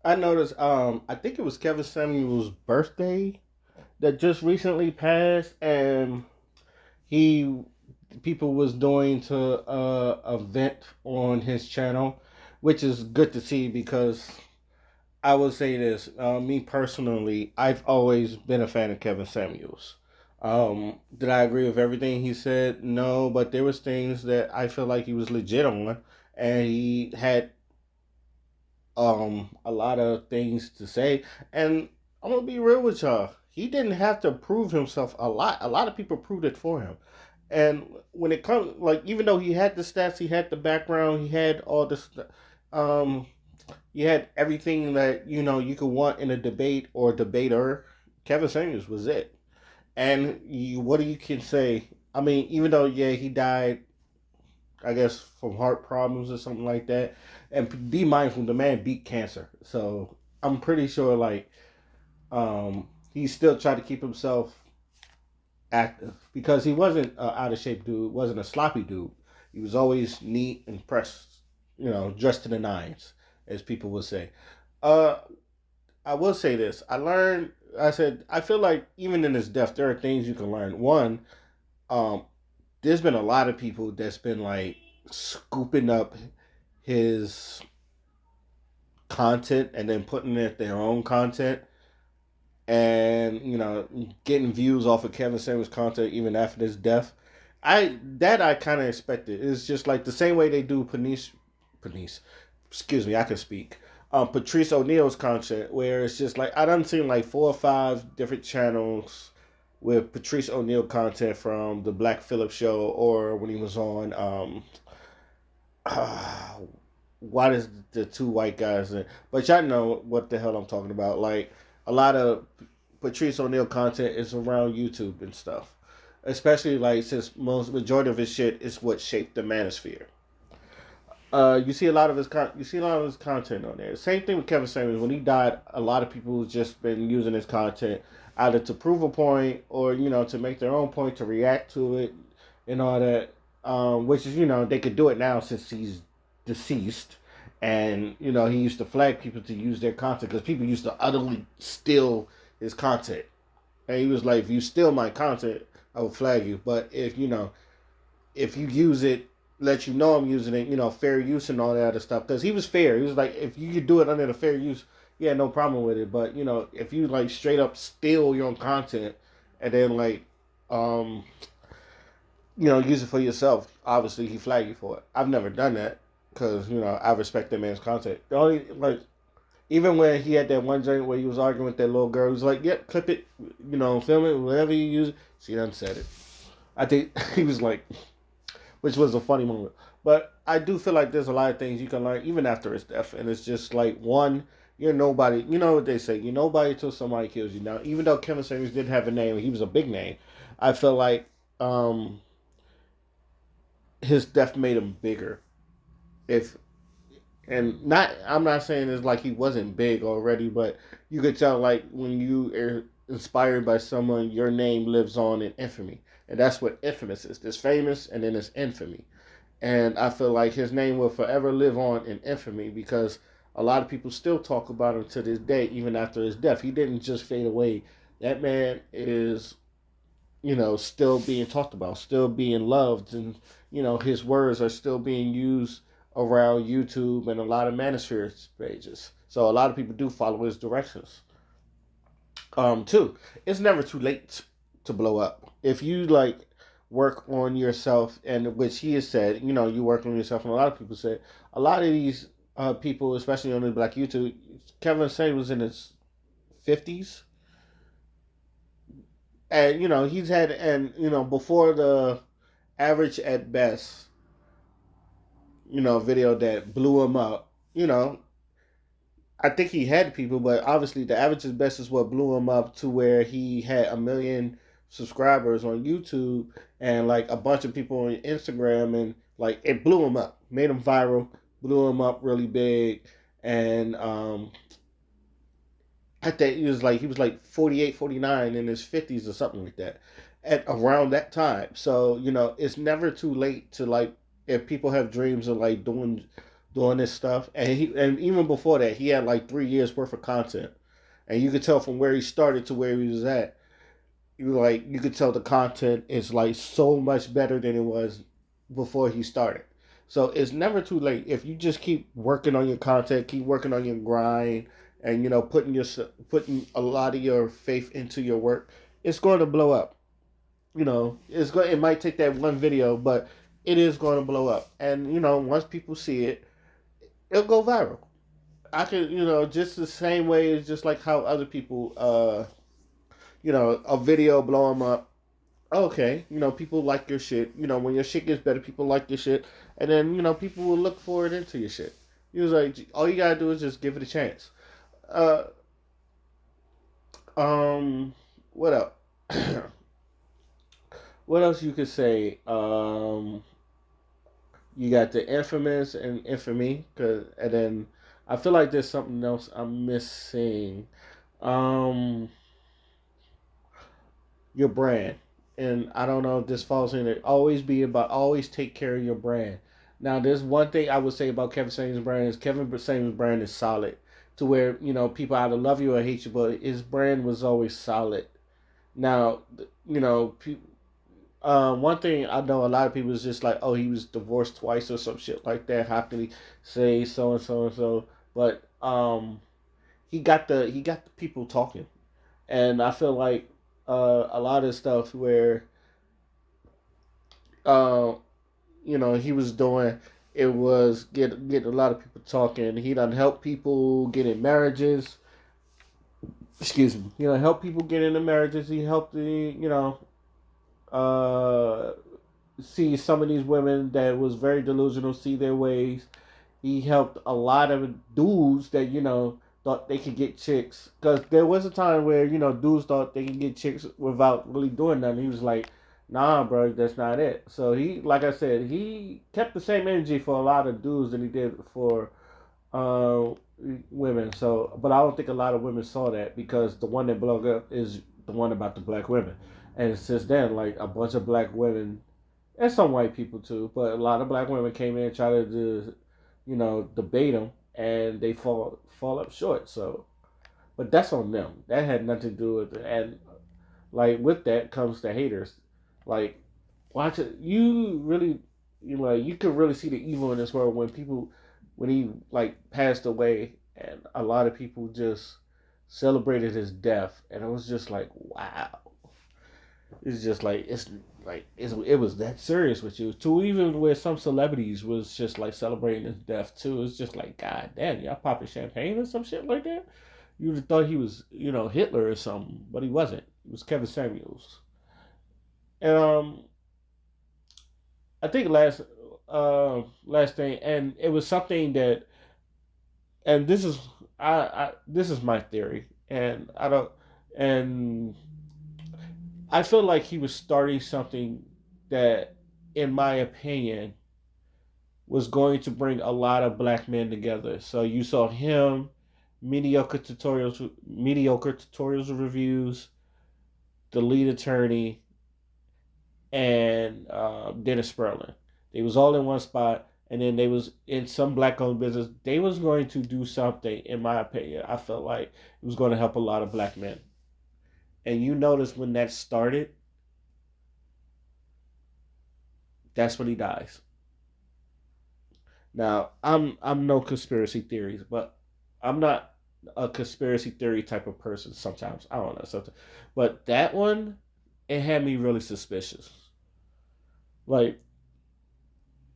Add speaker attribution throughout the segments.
Speaker 1: I noticed. I think it was Kevin Samuel's birthday that just recently passed, and he people was doing to event on his channel, which is good to see because I would say this. Me personally, I've always been a fan of Kevin Samuels. Did I agree with everything he said? No, but there was things that I feel like he was legit on, and he had a lot of things to say. And I'm gonna be real with y'all. He didn't have to prove himself a lot. A lot of people proved it for him. And when it comes, like, even though he had the stats, he had the background, he had all this, um, he had everything that you could want in a debate or debater. Kevin Samuels was it. And what do you can say? I mean, even though he died, I guess from heart problems or something like that. And be mindful, the man beat cancer, so I'm pretty sure he still tried to keep himself active because he wasn't an out of shape dude, wasn't a sloppy dude. He was always neat and pressed, dressed to the nines, as people would say. Uh, I will say this: I learned. I said I feel like even in his death, there are things you can learn. One, um, there's been a lot of people that's been like scooping up his content and then putting it their own content and getting views off of Kevin Samuels content even after his death. I kind of expected. It's just like the same way they do Panice, excuse me, I can speak. Patrice O'Neal's content, where it's just like I done seen like 4 or 5 different channels with Patrice O'Neal content from the Black Phillip show or when he was on why does the two white guys in? But y'all know what the hell I'm talking about. Like a lot of Patrice O'Neal content is around YouTube and stuff. Especially like since most majority of his shit is what shaped the manosphere. You see a lot of his content on there. Same thing with Kevin Samuels. When he died, a lot of people just been using his content either to prove a point or to make their own point to react to it and all that. Which is they could do it now since he's deceased, and he used to flag people to use their content because people used to utterly steal his content. And he was like, if you steal my content, I will flag you. But if you use it, let you know I'm using it, fair use and all that other stuff. Because he was fair. He was like, if you could do it under the fair use, yeah, no problem with it. But if you like straight up steal your own content and then like, um, use it for yourself, obviously he flag you for it. I've never done that because I respect that man's content. The only like even when he had that one joint where he was arguing with that little girl, he was like, "Yep, clip it, film it, whatever you use." She done said it. I think he was like, which was a funny moment. But I do feel like there's a lot of things you can learn even after his death, and it's just like one, you're nobody. You know what they say, you're nobody till somebody kills you. Now, even though Kevin Samuels did have a name, he was a big name. I feel like his death made him bigger. If and not, I'm not saying it's like he wasn't big already, but you could tell like when you are inspired by someone, your name lives on in infamy, and that's what infamous is. There's famous, and then there's infamy. And I feel like his name will forever live on in infamy because a lot of people still talk about him to this day, even after his death. He didn't just fade away. That man is, still being talked about, still being loved, and his words are still being used around YouTube and a lot of manosphere pages. So a lot of people do follow his directions. Too, it's never too late to blow up if you like work on yourself, and which he has said, you work on yourself, and a lot of people said a lot of these people, especially on the Black YouTube. Kevin Samuels was in his 50s, and he's had, and before the average at best, video that blew him up. I think he had people, but obviously the average at best is what blew him up to where he had 1 million subscribers on YouTube and like a bunch of people on Instagram, and like it blew him up, made him viral, blew him up really big, and I think he was like 48, 49 in his 50s or something like that at around that time. So it's never too late to like if people have dreams of like doing doing this stuff, and even before that, he had like 3 years worth of content, and you could tell from where he started to where he was at. You could tell the content is like so much better than it was before he started. So it's never too late if you just keep working on your content, keep working on your grind, and putting a lot of your faith into your work. It's going to blow up. It might take that one video, but it is going to blow up. And once people see it, it'll go viral. I could, just the same way as just like how other people, a video blow them up. Okay, people like your shit. When your shit gets better, people like your shit, and then people will look for it into your shit. He was like, all you gotta do is just give it a chance. Uh, what else? What else you could say? You got the infamous and infamy, and then I feel like there's something else I'm missing. Um, your brand. And I don't know if this falls in it. Always take care of your brand. Now, there's one thing I would say about Kevin Samuels' brand is Kevin Samuels' brand is solid to where, people either love you or hate you, but his brand was always solid. Now, one thing I know a lot of people is just like, oh, he was divorced twice or some shit like that. How can he say so and so and so? But he got the people talking, and I feel like a lot of stuff where uh, he was doing it was get a lot of people talking. He done help people get in marriages. Excuse me. Help people get into marriages. He helped uh, see some of these women that was very delusional see their ways. He helped a lot of dudes that thought they could get chicks, because there was a time where dudes thought they could get chicks without really doing nothing. He was like, nah, bro, that's not it. So he, like I said, he kept the same energy for a lot of dudes than he did for uh, women. So, but I don't think a lot of women saw that, because the one that blew up is the one about the black women. And since then, like, a bunch of black women and some white people too, but a lot of black women came in and tried to debate him, and they fall up short. So, but that's on them. That had nothing to do with it. And like with that comes the haters. Like, watch it. You really, you could really see the evil in this world when he like passed away, and a lot of people just celebrated his death, and it was just like, wow. It's just like it was that serious with you. To even where some celebrities was just like celebrating his death too. It's just like, God damn, y'all popping champagne or some shit like that. You would have thought he was, Hitler or something, but he wasn't. It was Kevin Samuels. And I think last thing, and it was something that, and this is my theory, and I don't, and I feel like he was starting something that, in my opinion, was going to bring a lot of black men together. So you saw him, mediocre tutorials reviews, the lead attorney, and Dennis Sperling. They was all in one spot, and then they was in some black-owned business. They was going to do something, in my opinion. I felt like it was going to help a lot of black men. And you notice when that started, that's when he dies. Now, I'm no conspiracy theories, but I'm not a conspiracy theory type of person sometimes. I don't know something. But that one, it had me really suspicious. Like,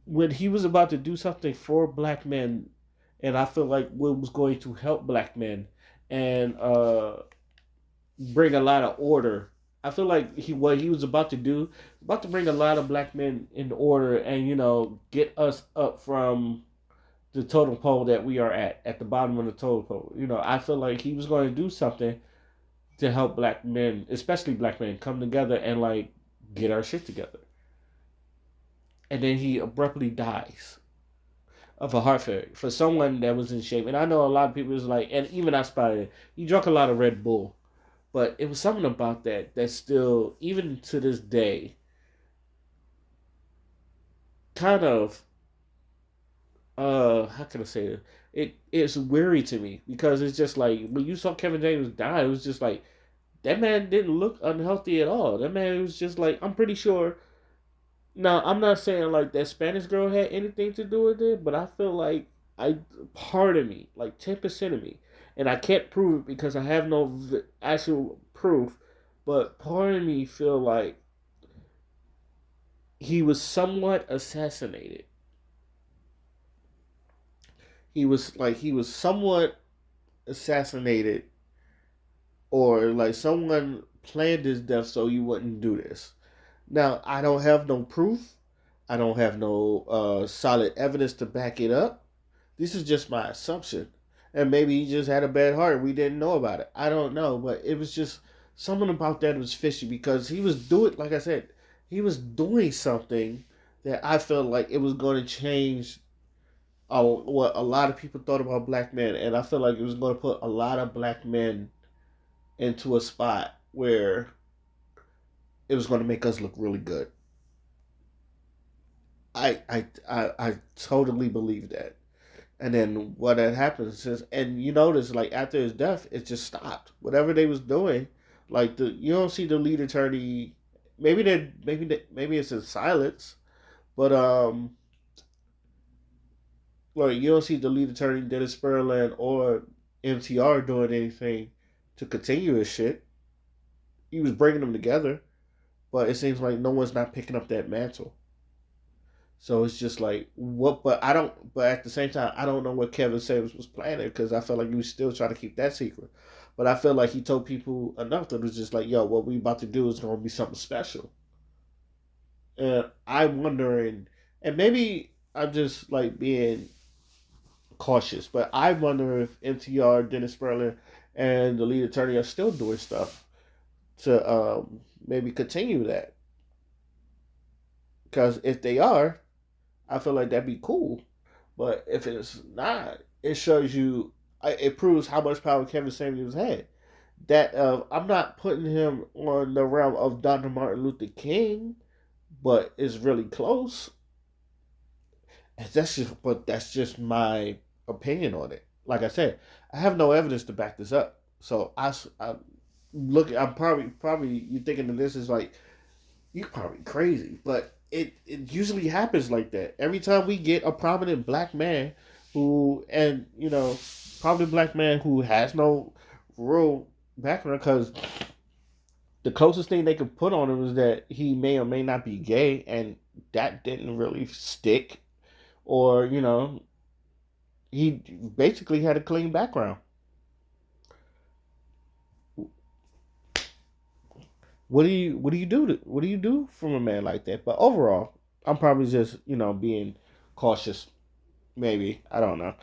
Speaker 1: when he was about to do something for black men, and I feel like what was going to help black men and bring a lot of order. I feel like what he was about to do, about to bring a lot of black men in order, and get us up from the totem pole that we are at the bottom of the totem pole. I feel like he was going to do something to help black men, especially black men, come together and like get our shit together. And then he abruptly dies of a heart failure for someone that was in shape. And I know a lot of people was like, and even I spotted it, he drank a lot of Red Bull. But it was something about that still, even to this day, kind of how can I say it? It's weary to me because it's just like when you saw Kevin James die, it was just like that man didn't look unhealthy at all. That man was just like, I'm pretty sure. Now I'm not saying like that Spanish girl had anything to do with it, but I feel like I part of me, like 10% of me, and I can't prove it because I have no actual proof, but part of me feel like he was somewhat assassinated. He was somewhat assassinated, or like someone planned his death so you wouldn't do this. Now I don't have no proof. I don't have no solid evidence to back it up. This is just my assumption, and maybe he just had a bad heart. We didn't know about it. I don't know, but it was just something about that was fishy because he was doing, like I said, he was doing something that I felt like it was going to change what a lot of people thought about black men, and I feel like it was going to put a lot of black men into a spot where it was going to make us look really good. I totally believe that. And then what had happened is, and you notice like after his death, it just stopped. Whatever they was doing, like you don't see the lead attorney. Maybe it's in silence, but like you don't see the lead attorney Dennis Spurland or MTR doing anything to continue his shit. He was bringing them together, but it seems like no one's not picking up that mantle. So it's just like what, but I don't. But at the same time, I don't know what Kevin Samuels was planning because I felt like he was still trying to keep that secret. But I feel like he told people enough that it was just like, yo, what we about to do is going to be something special. And I'm wondering, and maybe I'm just like being cautious, but I wonder if MTR, Dennis Sperling, and the lead attorney are still doing stuff to maybe continue that. Because if they are, I feel like that'd be cool. But if it's not, it shows you, it proves how much power Kevin Samuels had. That I'm not putting him on the realm of Dr. Martin Luther King, but it's really close. And that's just my opinion on it. Like I said, I have no evidence to back this up. So I look. I'm probably you thinking that this is like you're probably crazy, but it usually happens like that. Every time we get a prominent black man who, and prominent black man who has no real background, because the closest thing they could put on him is that he may or may not be gay, and that didn't really stick. Or he basically had a clean background. What do you do from a man like that? But overall, I'm probably just being cautious. Maybe I don't know.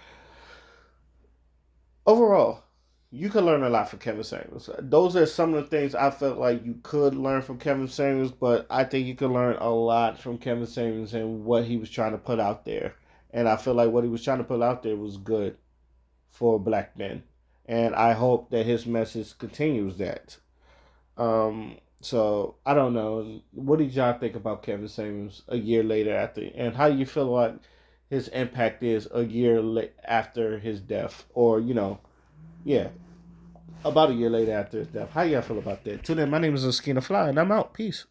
Speaker 1: Overall, you could learn a lot from Kevin Samuels. Those are some of the things I felt like you could learn from Kevin Samuels, but I think you could learn a lot from Kevin Samuels and what he was trying to put out there. And I feel like what he was trying to put out there was good for black men. And I hope that his message continues that. So I don't know. What did y'all think about Kevin Samuels a year later after, and how you feel like his impact is a year after his death, or yeah, about a year later after his death? How y'all feel about that? Tune in. My name is Askina Fly, and I'm out. Peace.